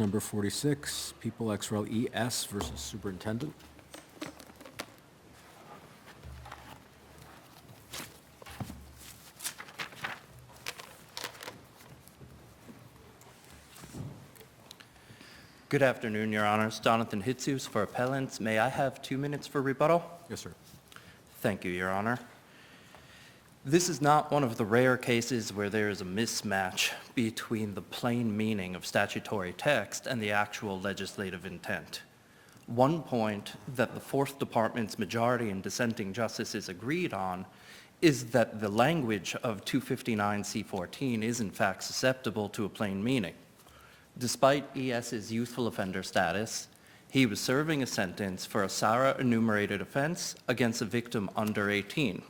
number 46, People ex rel. ES versus Superintendent. Good afternoon, Your Honors. Jonathan Hitsus for appellants. May I have 2 minutes for rebuttal? Yes, sir. Thank you, Your Honor. This is not one of the rare cases where there is a mismatch between the plain meaning of statutory text and the actual legislative intent. One point that the Fourth Department's majority and dissenting justices agreed on is that the language of 259C14 is in fact susceptible to a plain meaning. Despite ES's youthful offender status, he was serving a sentence for a SARA enumerated offense against a victim under 18.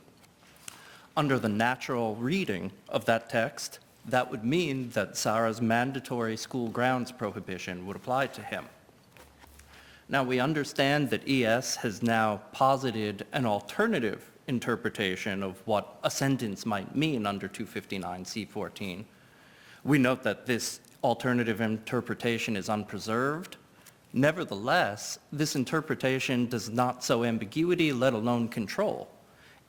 Under the natural reading of that text, that would mean that SARA's mandatory school grounds prohibition would apply to him. Now, we understand that ES has now posited an alternative interpretation of what a sentence might mean under 259C14. We note that this alternative interpretation is unpreserved. Nevertheless, this interpretation does not sow ambiguity, let alone control.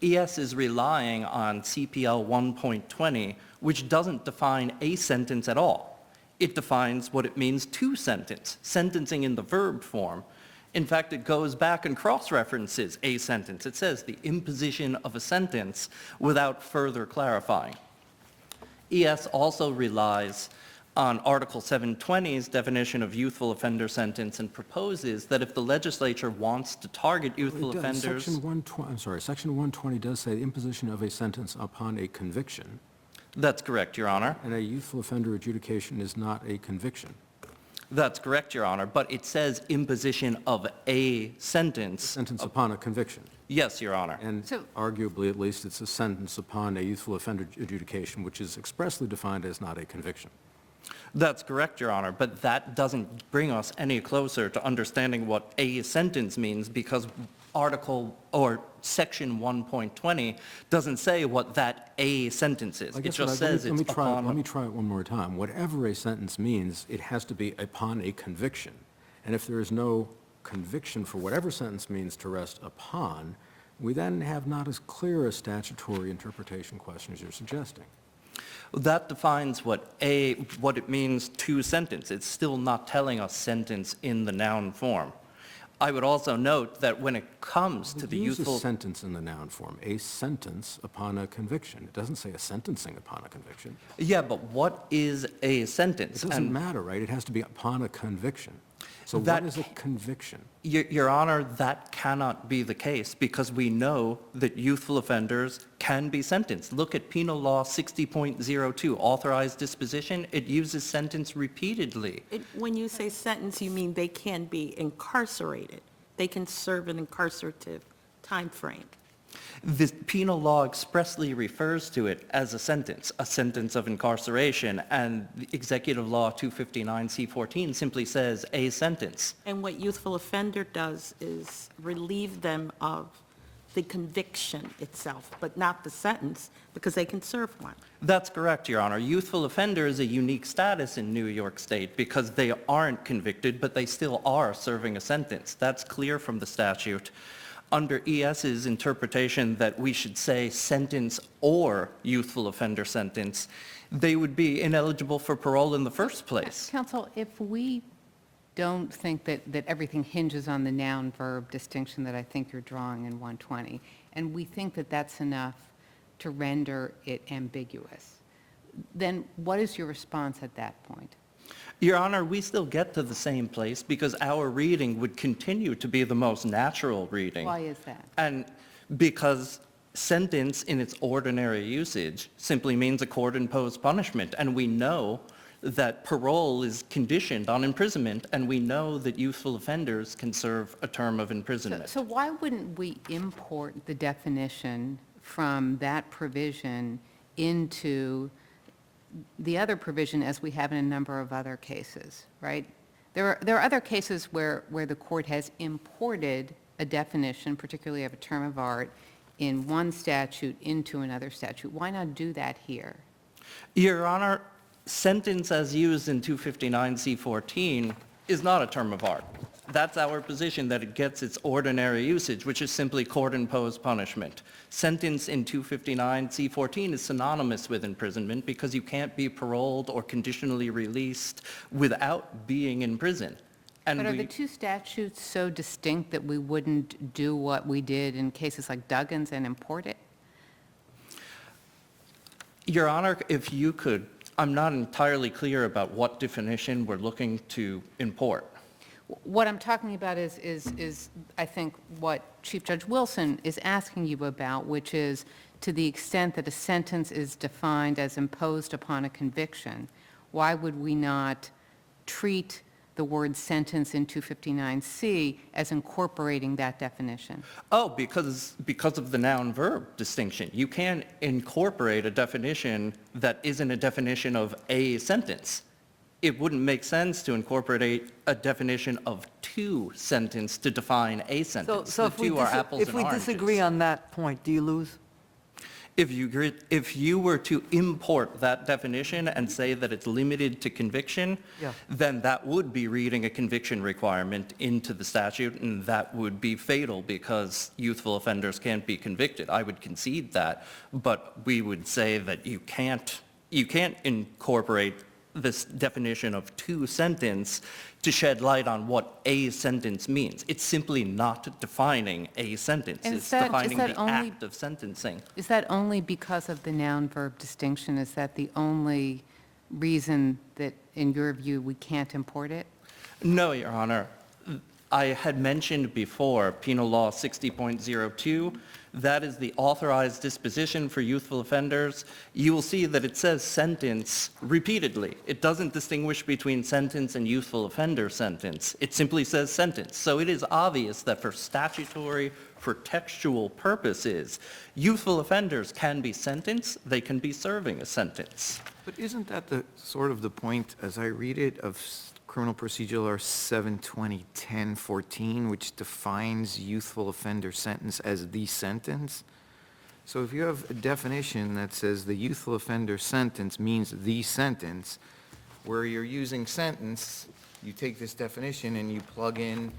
ES is relying on CPL 1.20, which doesn't define a sentence at all. It defines what it means to sentence, sentencing in the verb form. In fact, it goes back and cross-references a sentence. It says the imposition of a sentence without further clarifying. ES also relies on Article 720's definition of youthful offender sentence and proposes that if the legislature wants to target youthful offenders... Section 120 does say the imposition of a sentence upon a conviction. That's correct, Your Honor. And a youthful offender adjudication is not a conviction. That's correct, Your Honor, but it says imposition of a sentence. Sentence upon a conviction. Yes, Your Honor. And arguably, at least, it's a sentence upon a youthful offender adjudication, which is expressly defined as not a conviction. That's correct, Your Honor, but that doesn't bring us any closer to understanding what a sentence means because Article or Section 1.20 doesn't say what that a sentence is. It just says it's upon... Let me try it one more time. Whatever a sentence means, it has to be upon a conviction. And if there is no conviction for whatever sentence means to rest upon, we then have not as clear a statutory interpretation question as you're suggesting. That defines what it means to sentence. It's still not telling us sentence in the noun form. I would also note that when it comes to the youthful... It uses sentence in the noun form, a sentence upon a conviction. It doesn't say a sentencing upon a conviction. Yeah, but what is a sentence? It doesn't matter, right? It has to be upon a conviction. So what is a conviction? Your Honor, that cannot be the case because we know that youthful offenders can be sentenced. Look at Penal Law 60.02, authorized disposition. It uses sentence repeatedly. When you say sentence, you mean they can be incarcerated. They can serve an incarcerative time frame. The penal law expressly refers to it as a sentence of incarceration, and the Executive Law 259C14 simply says a sentence. And what youthful offender does is relieve them of the conviction itself, but not the sentence, because they can serve one. That's correct, Your Honor. Youthful offender is a unique status in New York State because they aren't convicted, but they still are serving a sentence. That's clear from the statute. Under ES's interpretation that we should say sentence or youthful offender sentence, they would be ineligible for parole in the first place. Counsel, if we don't think that everything hinges on the noun-verb distinction that I think you're drawing in 120, and we think that that's enough to render it ambiguous, then what is your response at that point? Your Honor, we still get to the same place because our reading would continue to be the most natural reading. Why is that? And because sentence in its ordinary usage simply means a court-imposed punishment, and we know that parole is conditioned on imprisonment, and we know that youthful offenders can serve a term of imprisonment. So why wouldn't we import the definition from that provision into the other provision as we have in a number of other cases, right? There are other cases where the court has imported a definition, particularly of a term of art, in one statute into another statute. Why not do that here? Your Honor, sentence as used in 259C14 is not a term of art. That's our position, that it gets its ordinary usage, which is simply court-imposed punishment. Sentence in 259C14 is synonymous with imprisonment because you can't be paroled or conditionally released without being in prison. And But are we- the two statutes so distinct that we wouldn't do what we did in cases like Duggins and import it? Your Honor, if you could, I'm not entirely clear about what definition we're looking to import. What I'm talking about is, I think, what Chief Judge Wilson is asking you about, which is to the extent that a sentence is defined as imposed upon a conviction, why would we not treat the word sentence in 259C as incorporating that definition? Oh, because of the noun-verb distinction. You can't incorporate a definition that isn't a definition of a sentence. It wouldn't make sense to incorporate a definition of two sentence to define a sentence. So The if we two are apples and oranges. disagree on that point, do you lose? If you were to import that definition and say that it's limited to conviction, Yeah. then that would be reading a conviction requirement into the statute, and that would be fatal because youthful offenders can't be convicted. I would concede that, but we would say that you can't incorporate this definition of two sentence to shed light on what a sentence means. It's simply not defining a sentence. And It's is defining that the only- act of sentencing. Is that only because of the noun-verb distinction? Is that the only reason that, in your view, we can't import it? No, Your Honor. I had mentioned before Penal Law 60.02. That is the authorized disposition for youthful offenders. You will see that it says sentence repeatedly. It doesn't distinguish between sentence and youthful offender sentence. It simply says sentence. So it is obvious that for statutory, for textual purposes, youthful offenders can be sentenced, they can be serving a sentence. But isn't that the sort of the point, as I read it, of Criminal Procedure Law 720-1014, which defines youthful offender sentence as the sentence? So if you have a definition that says the youthful offender sentence means the sentence, where you're using sentence, you take this definition and you plug in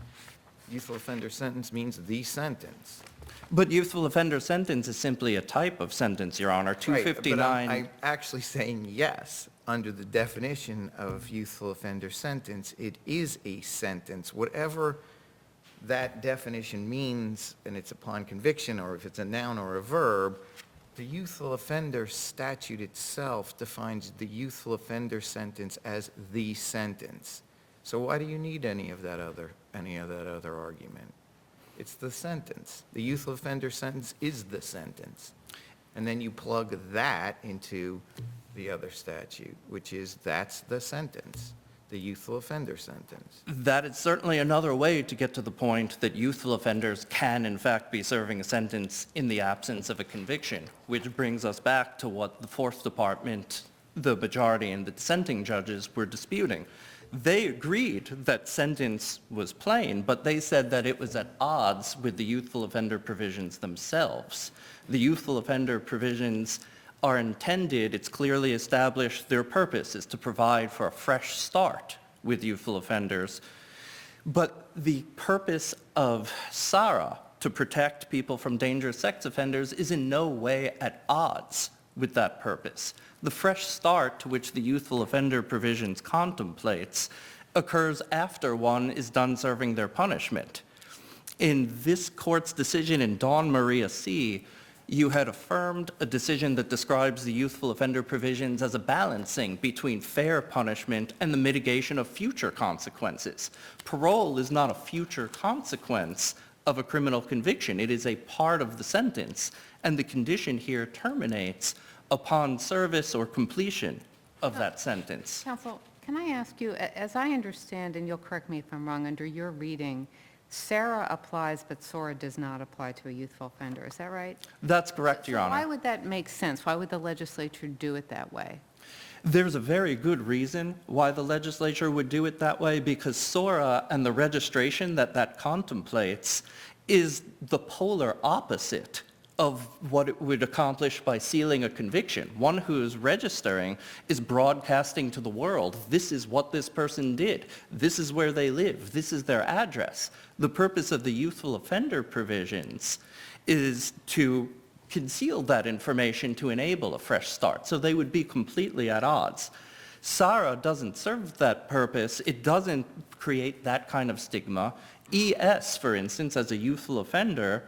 youthful offender sentence means the sentence. But youthful offender sentence is simply a type of sentence, Your Honor. Right, 259. but I'm actually saying yes, under the definition of youthful offender sentence, it is a sentence. Whatever that definition means, and it's upon conviction, or if it's a noun or a verb, the youthful offender statute itself defines the youthful offender sentence as the sentence. So why do you need any of that other argument? It's the sentence. The youthful offender sentence is the sentence. And then you plug that into the other statute, which is that's the sentence, the youthful offender sentence. That is certainly another way to get to the point that youthful offenders can in fact be serving a sentence in the absence of a conviction, which brings us back to what the Fourth Department, the majority and the dissenting judges were disputing. They agreed that sentence was plain, but they said that it was at odds with the youthful offender provisions themselves. The youthful offender provisions are intended, it's clearly established, their purpose is to provide for a fresh start with youthful offenders. But the purpose of SARA, to protect people from dangerous sex offenders, is in no way at odds with that purpose. The fresh start to which the youthful offender provisions contemplates occurs after one is done serving their punishment. In this court's decision in Dawn Maria C., you had affirmed a decision that describes the youthful offender provisions as a balancing between fair punishment and the mitigation of future consequences. Parole is not a future consequence of a criminal conviction. It is a part of the sentence, and the condition here terminates upon service or completion of that sentence. Counsel, can I ask you, as I understand, and you'll correct me if I'm wrong, under your reading, SARA applies, but SORA does not apply to a youthful offender. Is that right? That's correct, Your So Honor. why would that make sense? Why would the legislature do it that way? There's a very good reason why the legislature would do it that way, because SORA and the registration that contemplates is the polar opposite of what it would accomplish by sealing a conviction. One who is registering is broadcasting to the world, this is what this person did, this is where they live, this is their address. The purpose of the youthful offender provisions is to conceal that information to enable a fresh start, so they would be completely at odds. SARA doesn't serve that purpose. It doesn't create that kind of stigma. ES, for instance, as a youthful offender,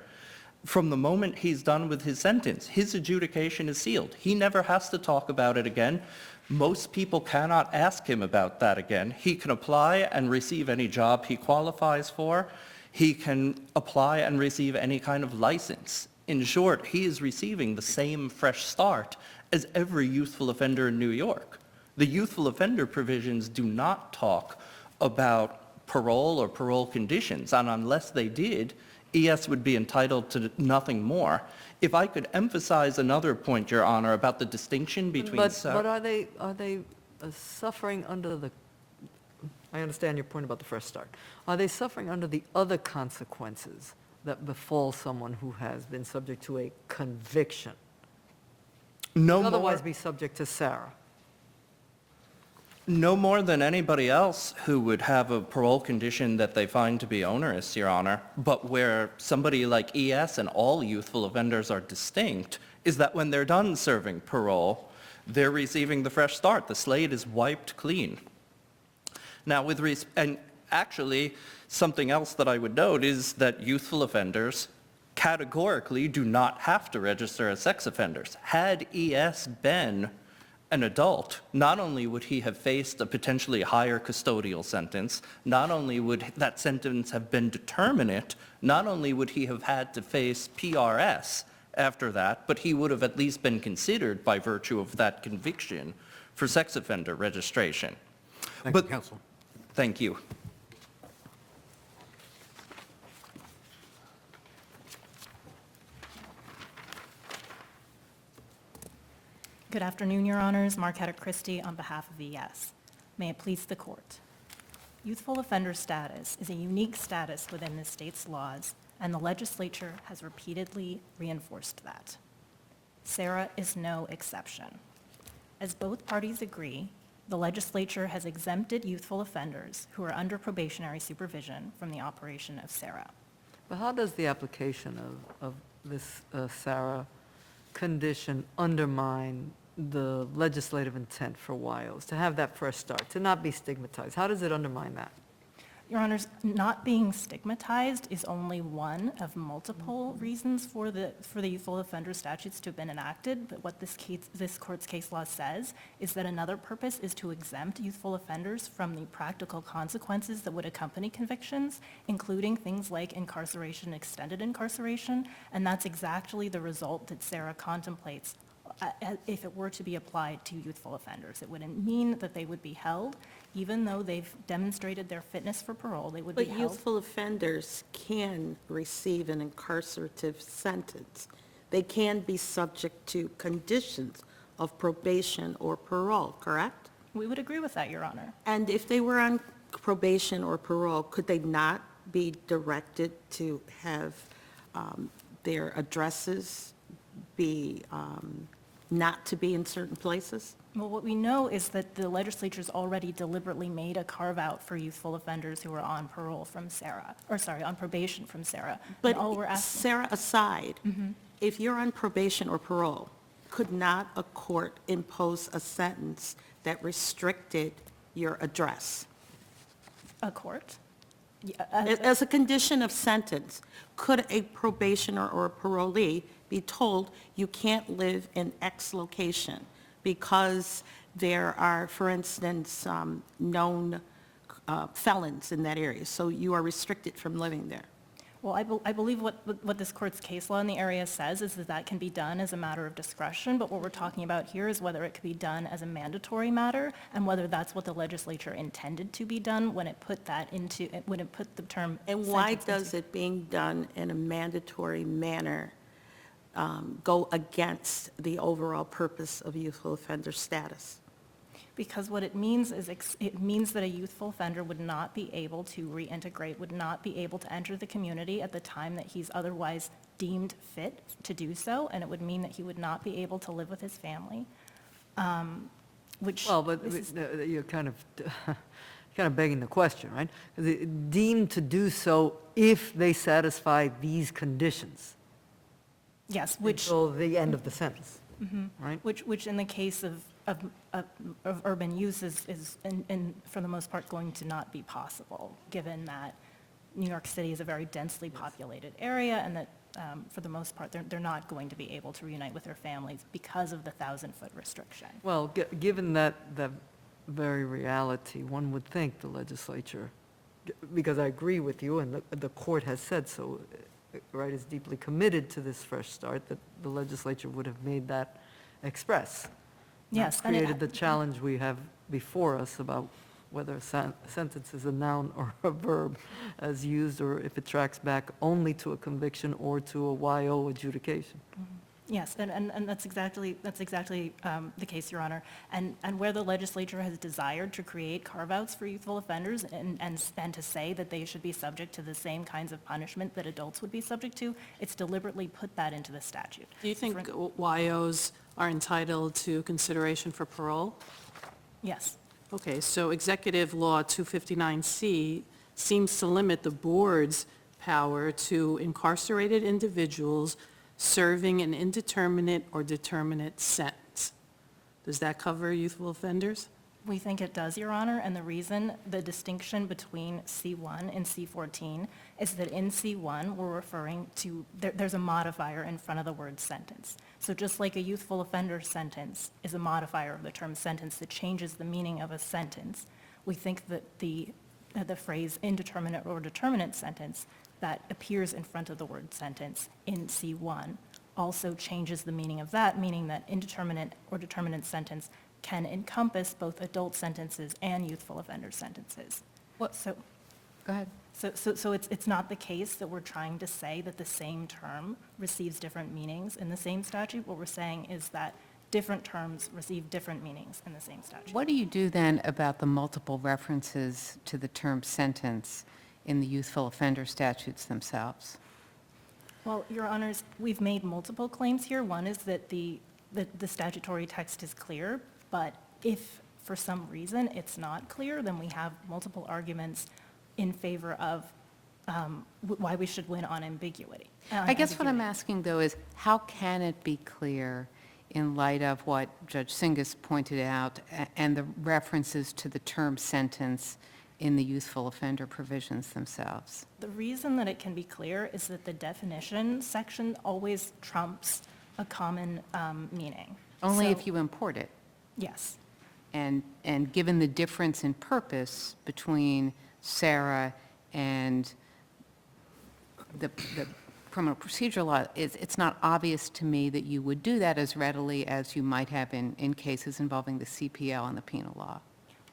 from the moment he's done with his sentence, his adjudication is sealed. He never has to talk about it again. Most people cannot ask him about that again. He can apply and receive any job he qualifies for. He can apply and receive any kind of license. In short, he is receiving the same fresh start as every youthful offender in New York. The youthful offender provisions do not talk about parole or parole conditions, and unless they did, ES would be entitled to nothing more. If I could emphasize another point, Your Honor, about the distinction between... But are they suffering under the, I understand your point about the fresh start. Are they suffering under the other consequences that befall someone who has been subject to a conviction? no more, Otherwise be subject to SARA. no more than anybody else who would have a parole condition that they find to be onerous, Your Honor. But where somebody like ES and all youthful offenders are distinct is that when they're done serving parole, they're receiving the fresh start. The slate is wiped clean. Now, and actually, something else that I would note is that youthful offenders categorically do not have to register as sex offenders. Had ES been an adult, not only would he have faced a potentially higher custodial sentence, not only would that sentence have been determinate, not only would he have had to face PRS after that, but he would have at least been considered by virtue of that conviction for sex offender registration. Thank you, But- counsel. Thank you. Good afternoon, Your Honors. Marquetta Christie on behalf of ES. May it please the court. Youthful offender status is a unique status within the state's laws, and the legislature has repeatedly reinforced that. SARA is no exception. As both parties agree, the legislature has exempted youthful offenders who are under probationary supervision from the operation of SARA. But how does the application of this SARA condition undermine the legislative intent for WIOs, to have that fresh start, to not be stigmatized? How does it undermine that? Your Honors, not being stigmatized is only one of multiple reasons for the youthful offender statutes to have been enacted, but what this court's case law says is that another purpose is to exempt youthful offenders from the practical consequences that would accompany convictions, including things like incarceration, extended incarceration, and that's exactly the result that SARA contemplates if it were to be applied to youthful offenders. It wouldn't mean that they would be held, even though they've demonstrated their fitness for parole, they would be But held. youthful offenders can receive an incarcerative sentence. They can be subject to conditions of probation or parole, correct? We would agree with that, Your Honor. And if they were on probation or parole, could they not be directed to have their addresses be, not to be in certain places? Well, what we know is that the legislature's already deliberately made a carve-out for youthful offenders who are on parole from SARA, or sorry, on probation from SARA. But And all we're asking, Sarah aside, if you're on probation or parole, could not a court impose a sentence that restricted your address? a court? Yeah, As a condition of sentence, could a probationer or a parolee be told you can't live in X location because there are, for instance, known felons in that area, so you are restricted from living there? Well, I believe what this court's case law in the area says is that that can be done as a matter of discretion, but what we're talking about here is whether it could be done as a mandatory matter, and whether that's what the legislature intended to be done when it put that into, when it put the term. And why sentence into- does it being done in a mandatory manner go against the overall purpose of youthful offender status? Because what it means is, it means that a youthful offender would not be able to reintegrate, would not be able to enter the community at the time that he's otherwise deemed fit to do so, and it would mean that he would not be able to live with his family, which. Well, but you're kind of begging the question, right? Deemed to do so if they satisfy these conditions. Yes, which. Until the end of the sentence, right? Which in the case of urban use is for the most part, going to not be possible, given that New York City is a very densely populated area, and that, for the most part, they're not going to be able to reunite with their families because of the 1,000-foot restriction. Well, given that very reality, one would think the legislature, because I agree with you, and the court has said so, right, is deeply committed to this fresh start, that the legislature would have made that express. Yes, Not and created the challenge we have before us about whether a sentence is a noun or a verb as used, or if it tracks back only to a conviction or to a YO adjudication. Yes, and that's exactly the case, Your Honor. And where the legislature has desired to create carve-outs for youthful offenders and to say that they should be subject to the same kinds of punishment that adults would be subject to, it's deliberately put that into the statute. Do you think YOs are entitled to consideration for parole? Yes. Okay, so Executive Law 259C seems to limit the board's power to incarcerated individuals serving an indeterminate or determinate sentence. Does that cover youthful offenders? We think it does, Your Honor, and the reason, the distinction between C1 and C14 is that in C1, we're referring to, there's a modifier in front of the word sentence. So just like a youthful offender sentence is a modifier of the term sentence that changes the meaning of a sentence, we think that the phrase indeterminate or determinate sentence that appears in front of the word sentence in C1 also changes the meaning of that, meaning that indeterminate or determinate sentence can encompass both adult sentences and youthful offender sentences. So, Go ahead. so it's not the case that we're trying to say that the same term receives different meanings in the same statute. What we're saying is that different terms receive different meanings in the same statute. What do you do then about the multiple references to the term sentence in the youthful offender statutes themselves? Well, Your Honors, we've made multiple claims here. One is that the statutory text is clear, but if for some reason it's not clear, then we have multiple arguments in favor of why we should win on ambiguity. I guess what I'm asking, though, is how can it be clear in light of what Judge Singas pointed out and the references to the term sentence in the youthful offender provisions themselves? The reason that it can be clear is that the definition section always trumps a common meaning. Only So- if you import it. Yes. And given the difference in purpose between Sarah and the criminal procedure law, it's not obvious to me that you would do that as readily as you might have in cases involving the CPL and the penal law.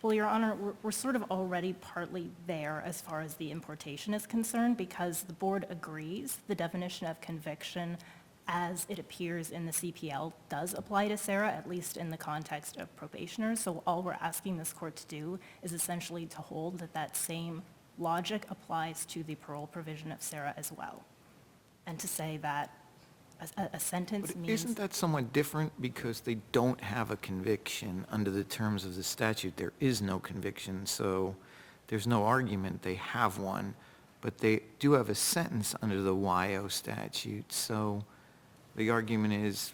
Well, Your Honor, we're sort of already partly there as far as the importation is concerned, because the board agrees the definition of conviction as it appears in the CPL does apply to Sarah, at least in the context of probationers. So all we're asking this court to do is essentially to hold that that same logic applies to the parole provision of Sarah as well. And to say that a sentence But means... isn't that somewhat different because they don't have a conviction under the terms of the statute? There is no conviction, so there's no argument they have one, but they do have a sentence under the YO statute, so the argument is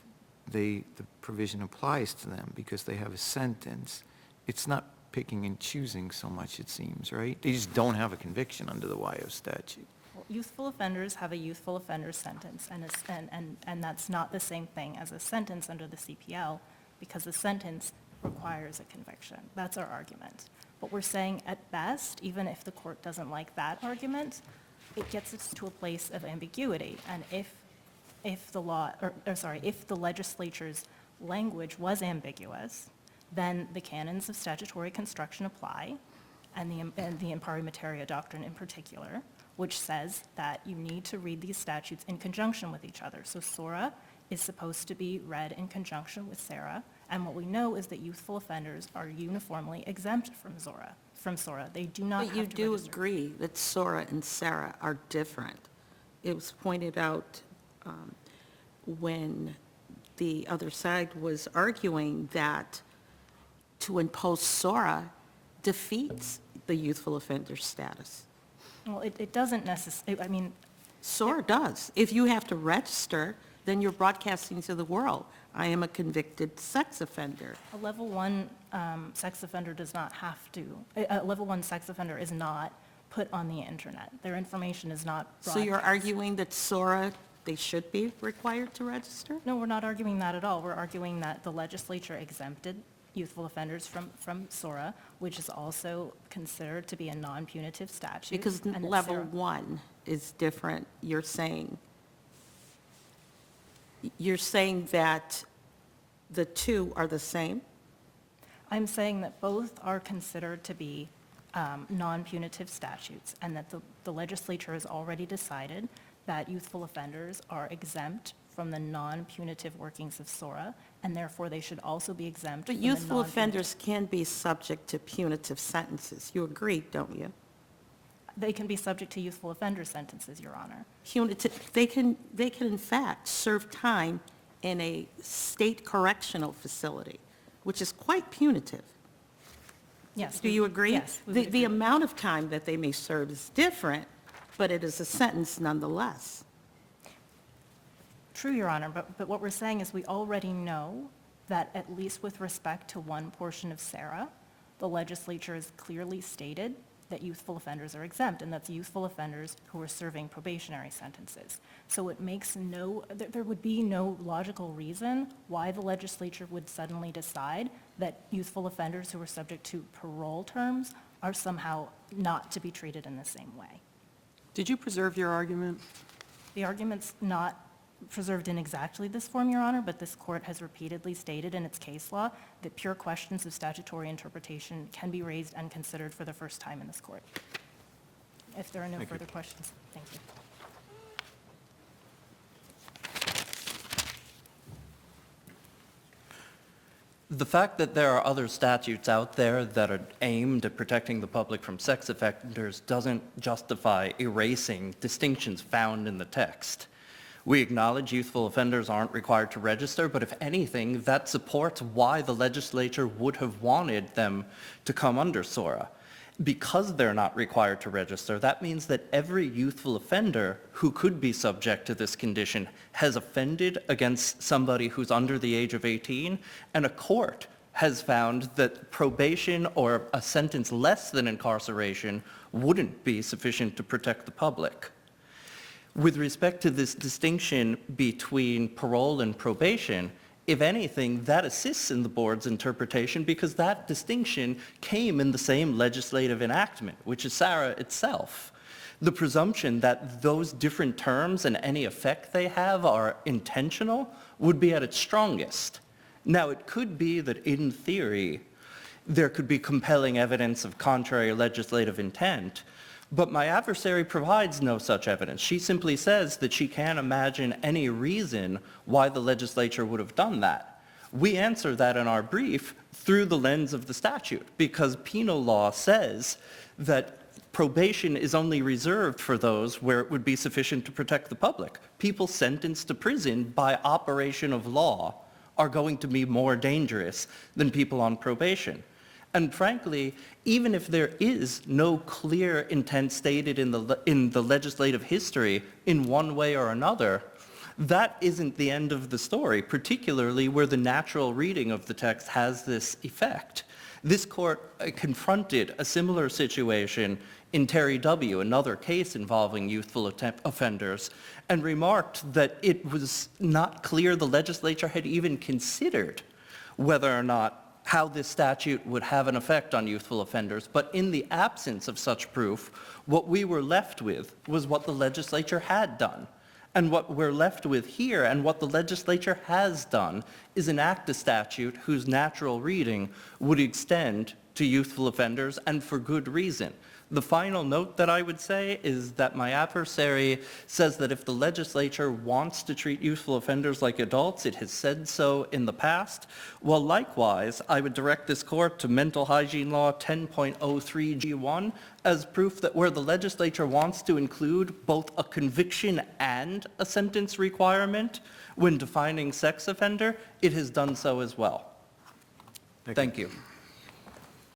the provision applies to them because they have a sentence. It's not picking and choosing so much, it seems, right? They just don't have a conviction under the YO statute. Youthful offenders have a youthful offender sentence, and that's not the same thing as a sentence under the CPL, because a sentence requires a conviction. That's our argument. But we're saying at best, even if the court doesn't like that argument, it gets us to a place of ambiguity. And if the law, if the legislature's language was ambiguous, then the canons of statutory construction apply, and the impari materia doctrine in particular, which says that you need to read these statutes in conjunction with each other. So SORA is supposed to be read in conjunction with Sarah, And what we know is that youthful offenders are uniformly exempt from SORA. They do not have But to you register. do agree that SORA and SARA are different. It was pointed out when the other side was arguing that to impose SORA defeats the youthful offender status. Well, it doesn't necessarily, I mean, SORA does. If you have to register, then you're broadcasting to the world, I am a convicted sex offender. a level one sex offender does not have to, a level one sex offender is not put on the internet. Their information is not So broadcast. you're arguing that SORA, they should be required to register? No, we're not arguing that at all. We're arguing that the legislature exempted youthful offenders from SORA, which is also considered to be a non-punitive statute. Because and that level SORA one is different, you're saying that the two are the same? I'm saying that both are considered to be non-punitive statutes, and that the legislature has already decided that youthful offenders are exempt from the non-punitive workings of SORA, and therefore they should also be exempt But from the youthful non-punitive- offenders can be subject to punitive sentences. You agree, don't you? They can be subject to youthful offender sentences, Your Honor. Punitive, they can in fact serve time in a state correctional facility, which is quite punitive. Yes. Do you agree? Yes. we would The agree. amount of time that they may serve is different, but it is a sentence nonetheless. True, Your Honor, but what we're saying is we already know that at least with respect to one portion of SARA, the legislature has clearly stated that youthful offenders are exempt, and that's youthful offenders who are serving probationary sentences. So it makes there would be no logical reason why the legislature would suddenly decide that youthful offenders who are subject to parole terms are somehow not to be treated in the same way. Did you preserve your argument? The argument's not preserved in exactly this form, Your Honor, but this court has repeatedly stated in its case law that pure questions of statutory interpretation can be raised and considered for the first time in this court. If there are no Thank you. further questions, thank you. The fact that there are other statutes out there that are aimed at protecting the public from sex offenders doesn't justify erasing distinctions found in the text. We acknowledge youthful offenders aren't required to register, but if anything, that supports why the legislature would have wanted them to come under SORA. Because they're not required to register, that means that every youthful offender who could be subject to this condition has offended against somebody who's under the age of 18, and a court has found that probation or a sentence less than incarceration wouldn't be sufficient to protect the public. With respect to this distinction between parole and probation, if anything, that assists in the board's interpretation because that distinction came in the same legislative enactment, which is SARA itself. The presumption that those different terms and any effect they have are intentional would be at its strongest. Now, it could be that in theory, there could be compelling evidence of contrary legislative intent, but my adversary provides no such evidence. She simply says that she can't imagine any reason why the legislature would have done that. We answer that in our brief through the lens of the statute, because penal law says that probation is only reserved for those where it would be sufficient to protect the public. People sentenced to prison by operation of law are going to be more dangerous than people on probation. And frankly, even if there is no clear intent stated in the legislative history in one way or another, that isn't the end of the story, particularly where the natural reading of the text has this effect. This court confronted a similar situation in Terry W., another case involving youthful offenders, and remarked that it was not clear the legislature had even considered whether or not how this statute would have an effect on youthful offenders. But in the absence of such proof, what we were left with was what the legislature had done. And what we're left with here, and what the legislature has done, is enact a statute whose natural reading would extend to youthful offenders, and for good reason. The final note that I would say is that my adversary says that if the legislature wants to treat youthful offenders like adults, it has said so in the past. Well, likewise, I would direct this court to Mental Hygiene Law 10.03G1 as proof that where the legislature wants to include both a conviction and a sentence requirement when defining sex offender, it has done so as well. Thank you.